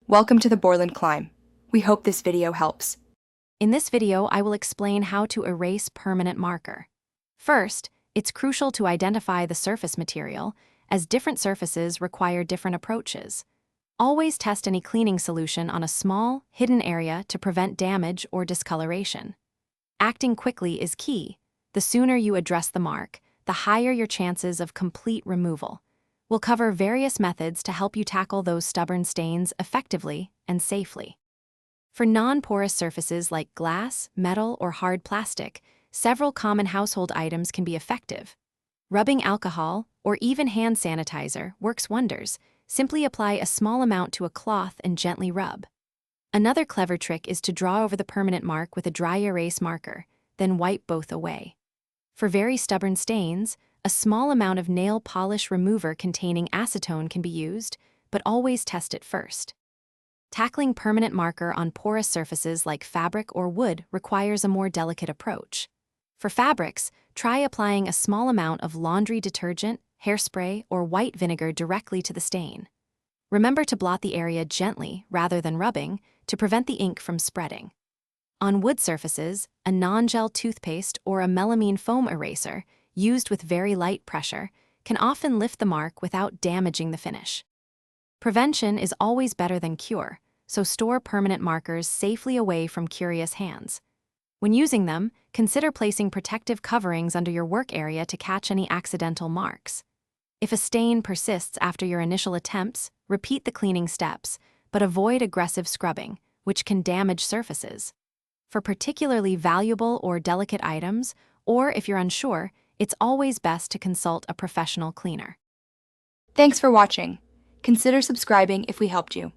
Welcome to the Borland Climb. We hope this video helps. In this video, I will explain how to erase permanent marker. First, it's crucial to identify the surface material, as different surfaces require different approaches. Always test any cleaning solution on a small, hidden area to prevent damage or discoloration. Acting quickly is key. The sooner you address the mark, the higher your chances of complete removal. We'll cover various methods to help you tackle those stubborn stains effectively and safely. For non-porous surfaces like glass, metal, or hard plastic, several common household items can be effective. Rubbing alcohol, or even hand sanitizer, works wonders. Simply apply a small amount to a cloth and gently rub. Another clever trick is to draw over the permanent mark with a dry erase marker, then wipe both away. For very stubborn stains, a small amount of nail polish remover containing acetone can be used, but always test it first. Tackling permanent marker on porous surfaces like fabric or wood requires a more delicate approach. For fabrics, try applying a small amount of laundry detergent, hairspray, or white vinegar directly to the stain. Remember to blot the area gently rather than rubbing to prevent the ink from spreading. On wood surfaces, a non-gel toothpaste or a melamine foam eraser, used with very light pressure, can often lift the mark without damaging the finish. Prevention is always better than cure, so store permanent markers safely away from curious hands. When using them, consider placing protective coverings under your work area to catch any accidental marks. If a stain persists after your initial attempts, repeat the cleaning steps, but avoid aggressive scrubbing, which can damage surfaces. For particularly valuable or delicate items, or if you're unsure, it's always best to consult a professional cleaner. Thanks for watching. Consider subscribing if we helped you.